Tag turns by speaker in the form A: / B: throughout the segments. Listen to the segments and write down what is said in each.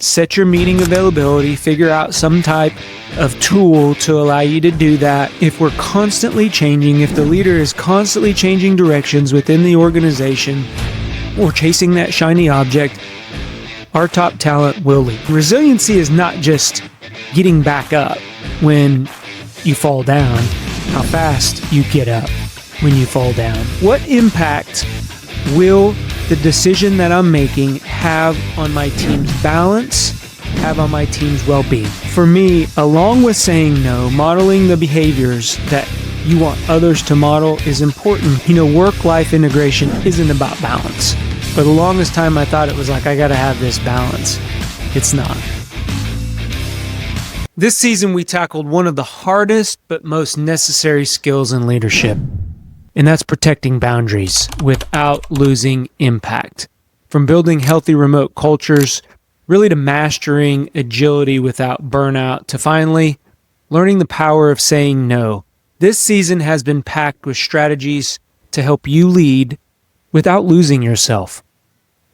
A: set your meeting availability, figure out some type of tool to allow you to do that. If we're constantly changing, if the leader is constantly changing directions within the organization or chasing that shiny object, our top talent will leave. Resiliency is not just getting back up when you fall down, how fast you get up when you fall down. What impact will the decision that I'm making have on my team's balance, have on my team's well-being? For me, along with saying no, modeling the behaviors that you want others to model is important. Work-life integration isn't about balance. For the longest time, I thought it was like, I gotta have this balance. It's not. This season, we tackled one of the hardest but most necessary skills in leadership, and that's protecting boundaries without losing impact. From building healthy remote cultures, really to mastering agility without burnout, to finally learning the power of saying no. This season has been packed with strategies to help you lead without losing yourself.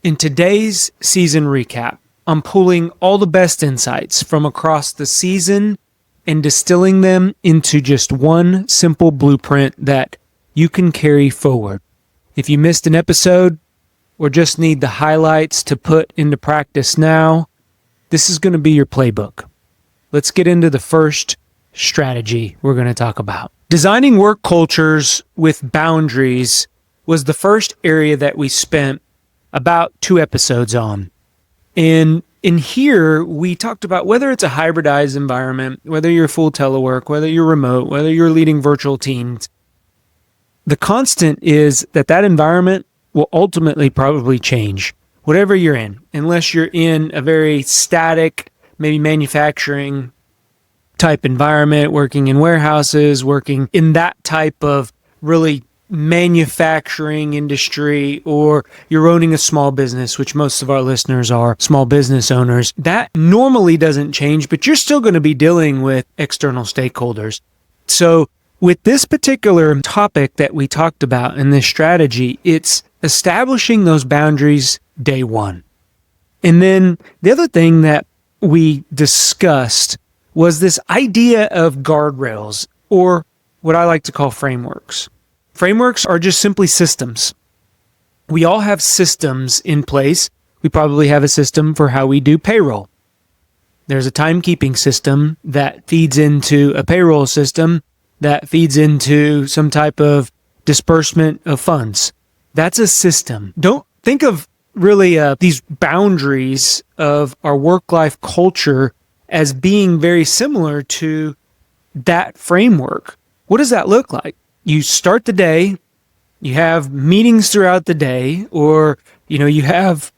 A: In today's season recap, I'm pulling all the best insights from across the season and distilling them into just one simple blueprint that you can carry forward. If you missed an episode or just need the highlights to put into practice now, this is going to be your playbook. Let's get into the first strategy we're going to talk about. Designing work cultures with boundaries was the first area that we spent about 2 episodes on. And in here, we talked about whether it's a hybridized environment, whether you're full telework, whether you're remote, whether you're leading virtual teams. The constant is that environment will ultimately probably change, whatever you're in, unless you're in a very static, maybe manufacturing type environment, working in warehouses, working in that type of really manufacturing industry, or you're owning a small business, which most of our listeners are small business owners. That normally doesn't change, but you're still going to be dealing with external stakeholders. So with this particular topic that we talked about in this strategy, it's establishing those boundaries day one. And then the other thing that we discussed was this idea of guardrails, or what I like to call frameworks. Frameworks are just simply systems. We all have systems in place. We probably have a system for how we do payroll. There's a timekeeping system that feeds into a payroll system that feeds into some type of disbursement of funds. That's a system. Don't think of really these boundaries of our work-life culture as being very similar to that framework. What does that look like? You start the day, you have meetings throughout the day, or you have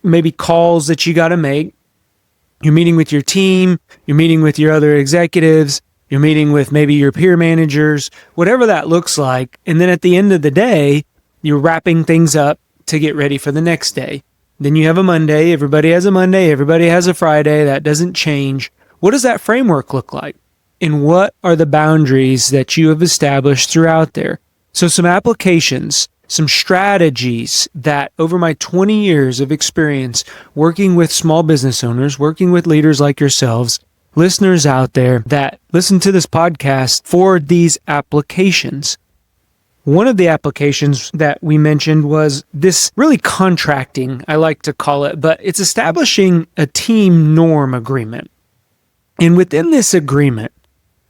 A: maybe calls that you got to make. You're meeting with your team, you're meeting with your other executives, you're meeting with maybe your peer managers, whatever that looks like. And then at the end of the day, you're wrapping things up to get ready for the next day. Then you have a Monday, everybody has a Monday, everybody has a Friday, that doesn't change. What does that framework look like? And what are the boundaries that you have established throughout there? So some applications, some strategies that over my 20 years of experience working with small business owners, working with leaders like yourselves, listeners out there that listen to this podcast for these applications. One of the applications that we mentioned was this really contracting, I like to call it, but it's establishing a team norm agreement. And within this agreement,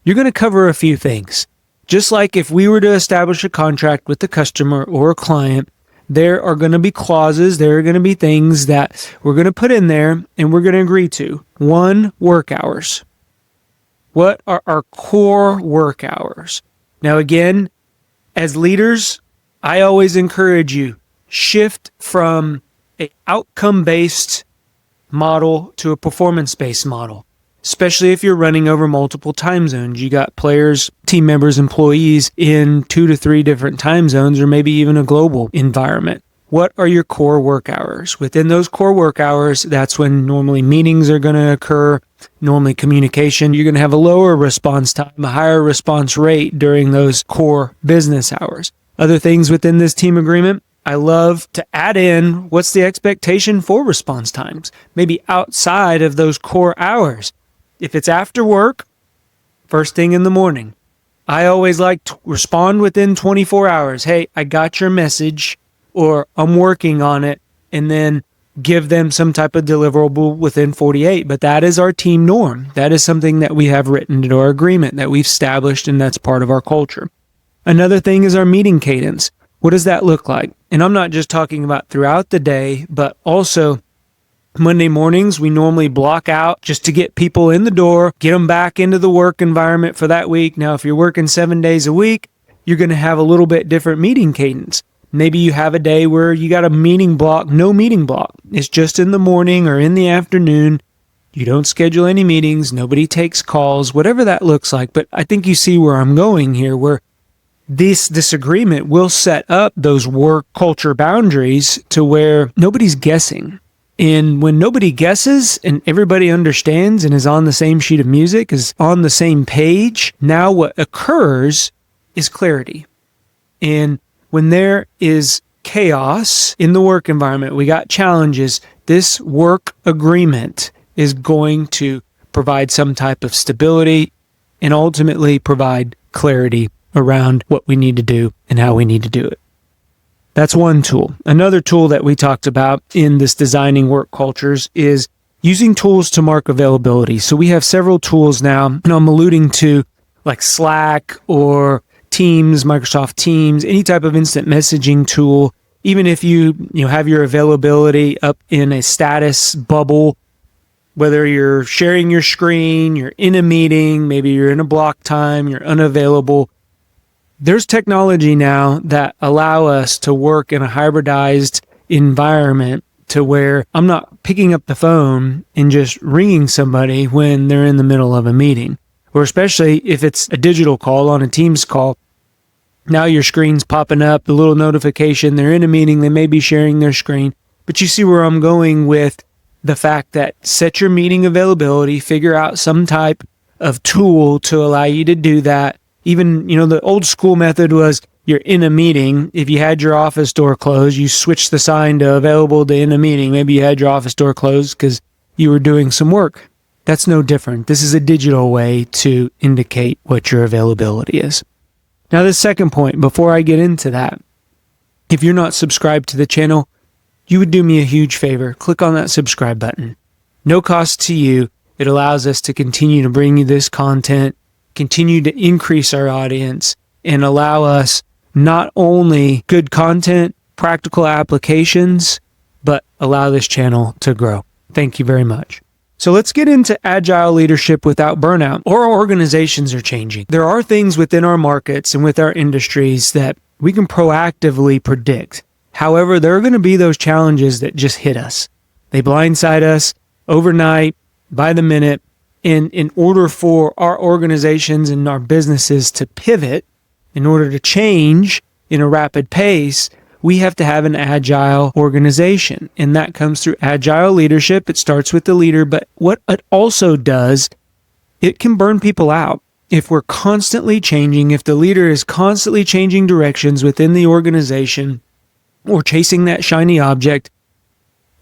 A: you're going to cover a few things. Just like if we were to establish a contract with the customer or a client, there are going to be clauses, there are going to be things that we're going to put in there and we're going to agree to. 1, work hours. What are our core work hours? Now again, as leaders, I always encourage you, shift from an outcome-based model to a performance-based model. Especially if you're running over multiple time zones. You got players, team members, employees in 2 to 3 different time zones, or maybe even a global environment. What are your core work hours? Within those core work hours, that's when normally meetings are going to occur, normally communication. You're going to have a lower response time, a higher response rate during those core business hours. Other things within this team agreement, I love to add in what's the expectation for response times, maybe outside of those core hours. If it's after work, first thing in the morning, I always like to respond within 24 hours. Hey, I got your message, or I'm working on it, and then give them some type of deliverable within 48. But that is our team norm. That is something that we have written into our agreement that we've established, and that's part of our culture. Another thing is our meeting cadence. What does that look like? And I'm not just talking about throughout the day, but also Monday mornings, we normally block out just to get people in the door, get them back into the work environment for that week. Now, if you're working 7 days a week, you're going to have a little bit different meeting cadence. Maybe you have a day where you got a meeting block, no meeting block. It's just in the morning or in the afternoon. You don't schedule any meetings. Nobody takes calls, whatever that looks like. But I think you see where I'm going here, where this agreement will set up those work culture boundaries to where nobody's guessing. And when nobody guesses and everybody understands and is on the same sheet of music, is on the same page, now what occurs is clarity. And when there is chaos in the work environment, we got challenges, this work agreement is going to provide some type of stability and ultimately provide clarity around what we need to do and how we need to do it. That's one tool. Another tool that we talked about in this designing work cultures is using tools to mark availability. So we have several tools now, and I'm alluding to like Slack or Teams, Microsoft Teams, any type of instant messaging tool. Even if you have your availability up in a status bubble, whether you're sharing your screen, you're in a meeting, maybe you're in a block time, you're unavailable. There's technology now that allow us to work in a hybridized environment to where I'm not picking up the phone and just ringing somebody when they're in the middle of a meeting, or especially if it's a digital call on a Teams call. Now your screen's popping up, the little notification, they're in a meeting, they may be sharing their screen, but you see where I'm going with the fact that set your meeting availability, figure out some type of tool to allow you to do that. Even, the old school method was you're in a meeting. If you had your office door closed, you switched the sign to available to in a meeting. Maybe you had your office door closed because you were doing some work. That's no different. This is a digital way to indicate what your availability is. Now, the second point, before I get into that, if you're not subscribed to the channel, you would do me a huge favor. Click on that subscribe button. No cost to you. It allows us to continue to bring you this content, continue to increase our audience, and allow us not only good content, practical applications, but allow this channel to grow. Thank you very much. So let's get into agile leadership without burnout. Our organizations are changing. There are things within our markets and with our industries that we can proactively predict. However, there are going to be those challenges that just hit us. They blindside us overnight, by the minute. And in order for our organizations and our businesses to pivot, in order to change in a rapid pace, we have to have an agile organization. And that comes through agile leadership. It starts with the leader, but what it also does, it can burn people out. If we're constantly changing, if the leader is constantly changing directions within the organization or chasing that shiny object,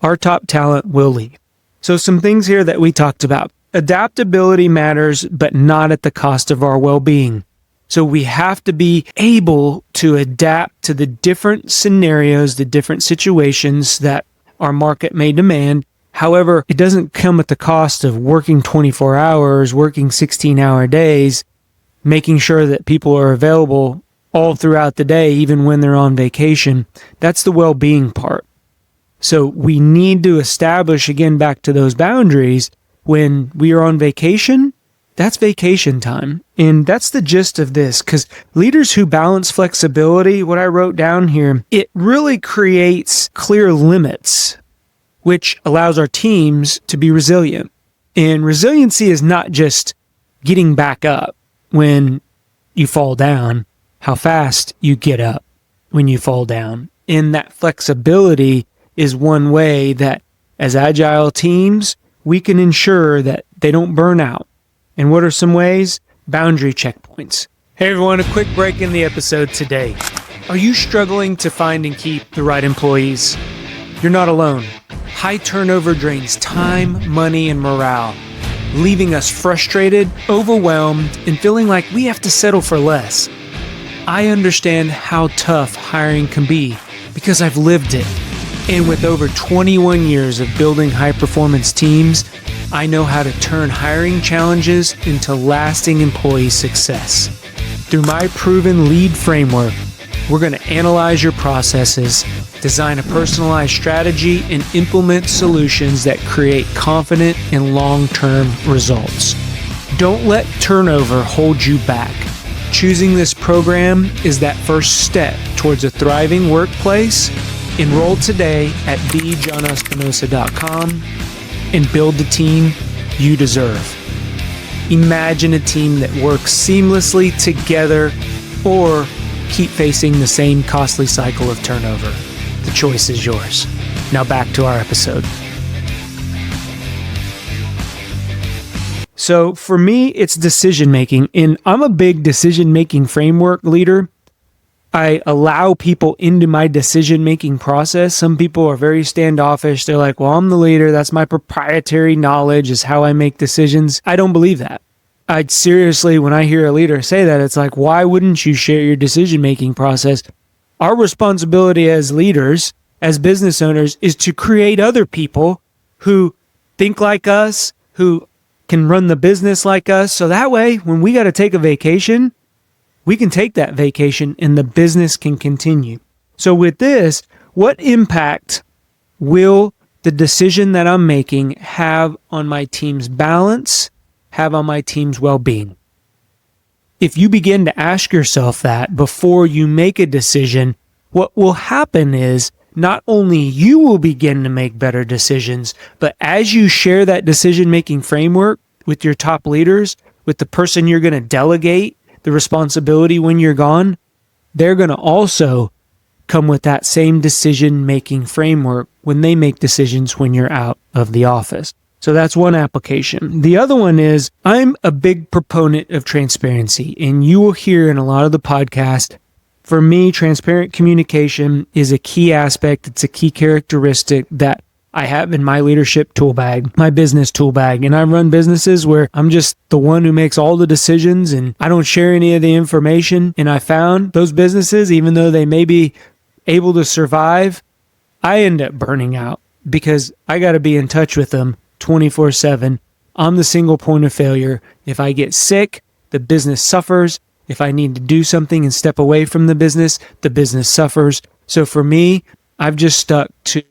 A: our top talent will leave. So some things here that we talked about. Adaptability matters, but not at the cost of our well-being. So we have to be able to adapt to the different scenarios, the different situations that our market may demand. However, it doesn't come at the cost of working 24 hours, working 16-hour days, making sure that people are available all throughout the day, even when they're on vacation. That's the well-being part. So we need to establish, again, back to those boundaries. When we are on vacation, that's vacation time. And that's the gist of this, because leaders who balance flexibility, what I wrote down here, it really creates clear limits, which allows our teams to be resilient. And resiliency is not just getting back up when you fall down, how fast you get up when you fall down. And that flexibility is one way that as agile teams, we can ensure that they don't burn out. And what are some ways? Boundary checkpoints. Hey everyone, a quick break in the episode today. Are you struggling to find and keep the right employees? You're not alone. High turnover drains time, money, and morale, leaving us frustrated, overwhelmed, and feeling like we have to settle for less. I understand how tough hiring can be because I've lived it. And with over 21 years of building high-performance teams, I know how to turn hiring challenges into lasting employee success. Through my proven lead framework, we're going to analyze your processes, design a personalized strategy, and implement solutions that create confident and long-term results. Don't let turnover hold you back. Choosing this program is that first step towards a thriving workplace. Enroll today at thejohnespinosa.com and build the team you deserve. Imagine a team that works seamlessly together or keep facing the same costly cycle of turnover. The choice is yours. Now back to our episode. So for me, it's decision making, and I'm a big decision making framework leader. I allow people into my decision making process. Some people are very standoffish. They're like, well, I'm the leader. That's my proprietary knowledge is how I make decisions. I don't believe that. I'd seriously, when I hear a leader say that, it's like, why wouldn't you share your decision-making process? Our responsibility as leaders, as business owners, is to create other people who think like us, who can run the business like us. So that way, when we got to take a vacation, we can take that vacation and the business can continue. So with this, what impact will the decision that I'm making have on my team's balance, have on my team's well-being? If you begin to ask yourself that before you make a decision, what will happen is not only you will begin to make better decisions, but as you share that decision-making framework with your top leaders, with the person you're going to delegate the responsibility when you're gone, they're going to also come with that same decision-making framework when they make decisions when you're out of the office. So that's one application. The other one is I'm a big proponent of transparency, and you will hear in a lot of the podcast, for me, transparent communication is a key aspect. It's a key characteristic that I have in my leadership tool bag, my business tool bag. And I run businesses where I'm just the one who makes all the decisions and I don't share any of the information. And I found those businesses, even though they may be able to survive, I end up burning out because I got to be in touch with them 24/7. I'm the single point of failure. If I get sick, the business suffers. If I need to do something and step away from the business suffers. So for me, I've just stuck to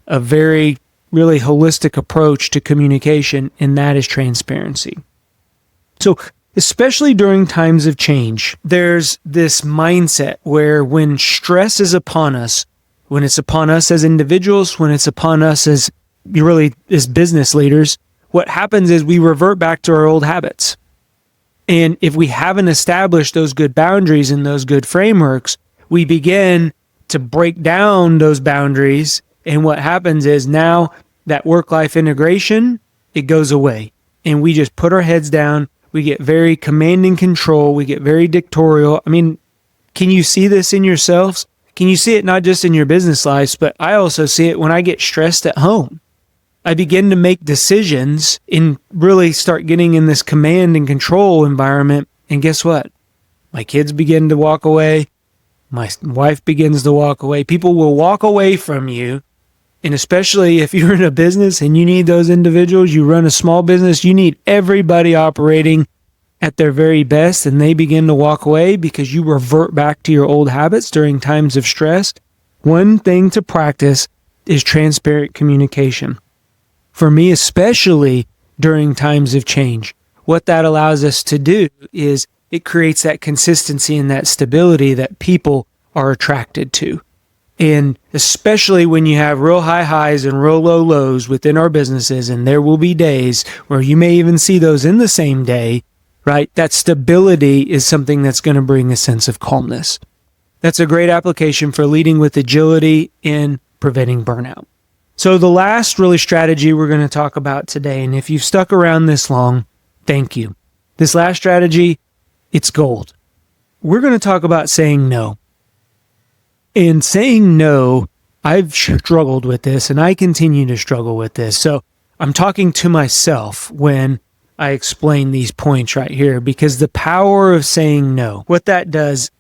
A: a very, really holistic approach to communication, and that is transparency. So especially during times of change, there's this mindset where when stress is upon us, when it's upon us as individuals, when it's upon us as business leaders, what happens is we revert back to our old habits. And if we haven't established those good boundaries and those good frameworks, we begin to break down those boundaries. And what happens is now that work-life integration, it goes away. And we just put our heads down. We get very command and control. We get very dictatorial. I mean, can you see this in yourselves? Can you see it not just in your business lives, but I also see it when I get stressed at home. I begin to make decisions and really start getting in this command and control environment. And guess what? My kids begin to walk away. My wife begins to walk away. People will walk away from you. And especially if you're in a business and you need those individuals, you run a small business, you need everybody operating at their very best, and they begin to walk away because you revert back to your old habits during times of stress. One thing to practice is transparent communication. For me, especially during times of change, what that allows us to do is it creates that consistency and that stability that people are attracted to. And especially when you have real high highs and real low lows within our businesses, and there will be days where you may even see those in the same day, right? That stability is something that's going to bring a sense of calmness. That's a great application for leading with agility and preventing burnout. So the last really strategy we're going to talk about today, and if you've stuck around this long, thank you. This last strategy, it's gold. We're going to talk about saying no. And saying no, I've struggled with this and I continue to struggle with this. So I'm talking to myself when I explain these points right here, because the power of saying no, what that does,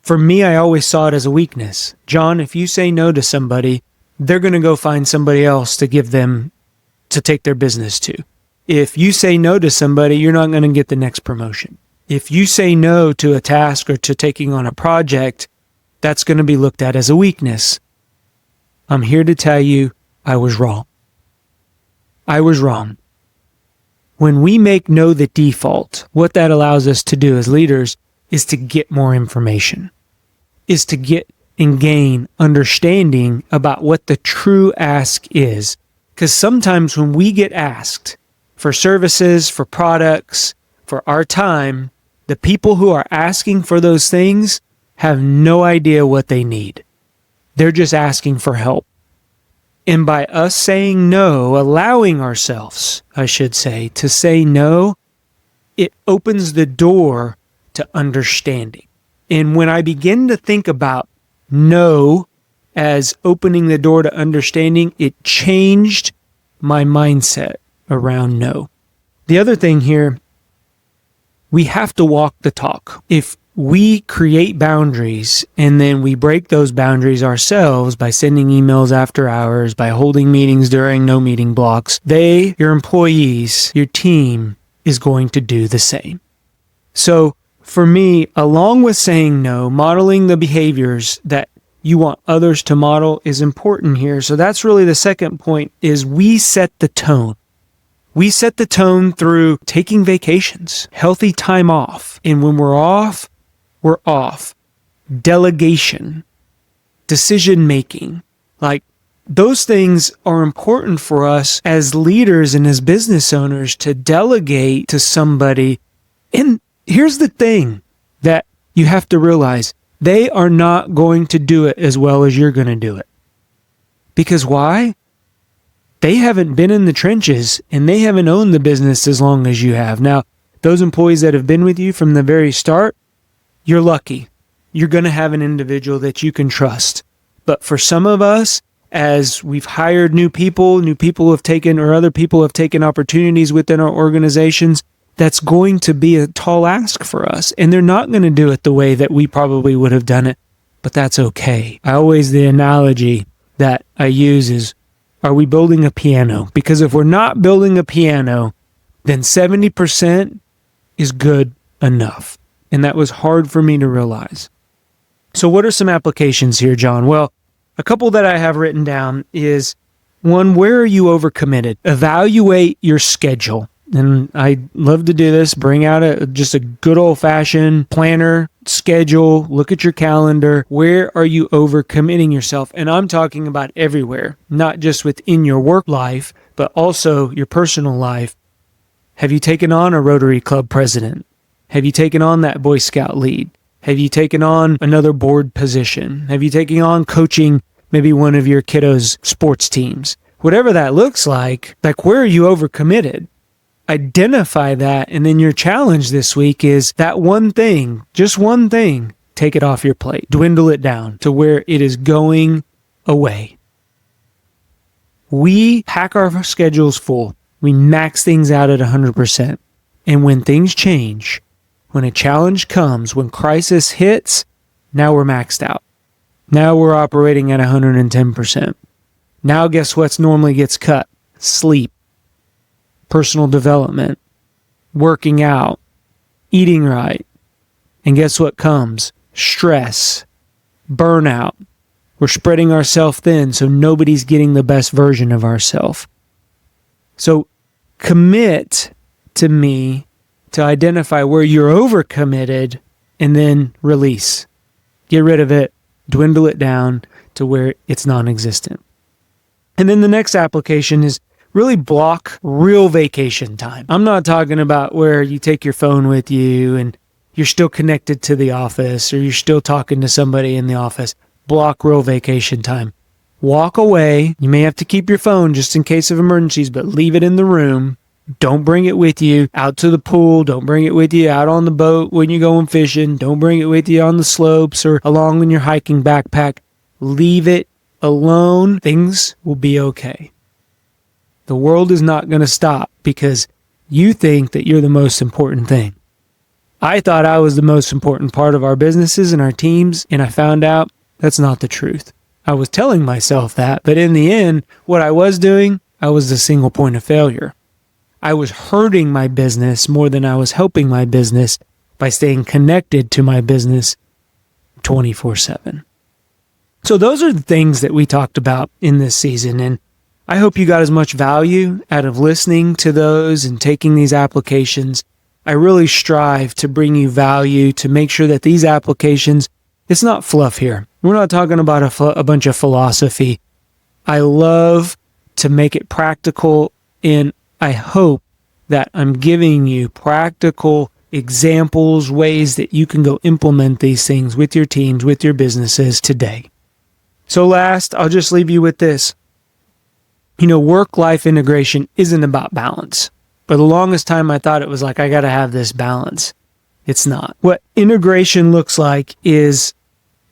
A: for me, I always saw it as a weakness. John, if you say no to somebody, they're going to go find somebody else to give them, to take their business to. If you say no to somebody, you're not going to get the next promotion. If you say no to a task or to taking on a project, that's going to be looked at as a weakness. I'm here to tell you, I was wrong. I was wrong. When we make no the default, what that allows us to do as leaders is to get more information, is to get and gain understanding about what the true ask is. Because sometimes when we get asked for services, for products, for our time, the people who are asking for those things have no idea what they need. They're just asking for help. And by us saying no, allowing ourselves, I should say, to say no, it opens the door to understanding. And when I begin to think about no as opening the door to understanding, it changed my mindset around no. The other thing here, we have to walk the talk. If we create boundaries and then we break those boundaries ourselves by sending emails after hours, by holding meetings during no meeting blocks, your employees, your team is going to do the same. So for me, along with saying no, modeling the behaviors that you want others to model is important here. So that's really the second point, is we set the tone. We set the tone through taking vacations, healthy time off. And when we're off, we're off. Delegation, decision making, like those things are important for us as leaders and as business owners to delegate to somebody. And here's the thing that you have to realize. They are not going to do it as well as you're going to do it. Because why? They haven't been in the trenches and they haven't owned the business as long as you have. Now, those employees that have been with you from the very start, you're lucky. You're going to have an individual that you can trust. But for some of us, as we've hired new people have taken, or other people have taken opportunities within our organizations, that's going to be a tall ask for us. And they're not going to do it the way that we probably would have done it, but that's okay. The analogy that I use is, are we building a piano? Because if we're not building a piano, then 70% is good enough. And that was hard for me to realize. So what are some applications here, John? Well, a couple that I have written down is, one, where are you overcommitted? Evaluate your schedule. And I love to do this. Bring out just a good old-fashioned planner, schedule, look at your calendar. Where are you overcommitting yourself? And I'm talking about everywhere, not just within your work life, but also your personal life. Have you taken on a Rotary Club president? Have you taken on that Boy Scout lead? Have you taken on another board position? Have you taken on coaching maybe one of your kiddos' sports teams? Whatever that looks like where are you overcommitted? Identify that, and then your challenge this week is that one thing, just one thing, take it off your plate. Dwindle it down to where it is going away. We pack our schedules full. We max things out at 100%. And when things change, when a challenge comes, when crisis hits, now we're maxed out. Now we're operating at 110%. Now guess what normally gets cut? Sleep, personal development, working out, eating right. And guess what comes? Stress, burnout. We're spreading ourselves thin so nobody's getting the best version of ourselves. So commit to me to identify where you're overcommitted and then release. Get rid of it, dwindle it down to where it's non-existent. And then the next application is really block real vacation time. I'm not talking about where you take your phone with you and you're still connected to the office or you're still talking to somebody in the office. Block real vacation time. Walk away. You may have to keep your phone just in case of emergencies, but leave it in the room Don't bring it with you out to the pool. Don't bring it with you out on the boat when you're going fishing. Don't bring it with you on the slopes or along when you're hiking backpack. Leave it alone. Things will be okay. The world is not going to stop because you think that you're the most important thing. I thought I was the most important part of our businesses and our teams, and I found out that's not the truth. I was telling myself that, but in the end, what I was doing, I was the single point of failure. I was hurting my business more than I was helping my business by staying connected to my business 24/7. So those are the things that we talked about in this season, and I hope you got as much value out of listening to those and taking these applications. I really strive to bring you value, to make sure that these applications, it's not fluff here. We're not talking about a bunch of philosophy. I love to make it practical, and I hope that I'm giving you practical examples, ways that you can go implement these things with your teams, with your businesses today. So last, I'll just leave you with this. Work-life integration isn't about balance. For the longest time, I thought it was like, I got to have this balance. It's not. What integration looks like is,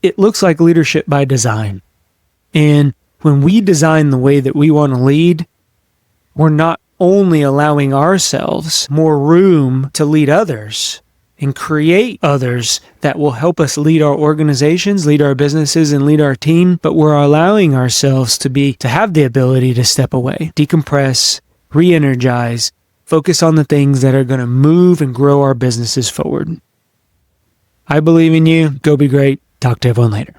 A: it looks like leadership by design. And when we design the way that we want to lead, we're not only allowing ourselves more room to lead others and create others that will help us lead our organizations, lead our businesses, and lead our team, but we're allowing ourselves to have the ability to step away, decompress, re-energize, focus on the things that are going to move and grow our businesses forward. I believe in you. Go be great. Talk to everyone later.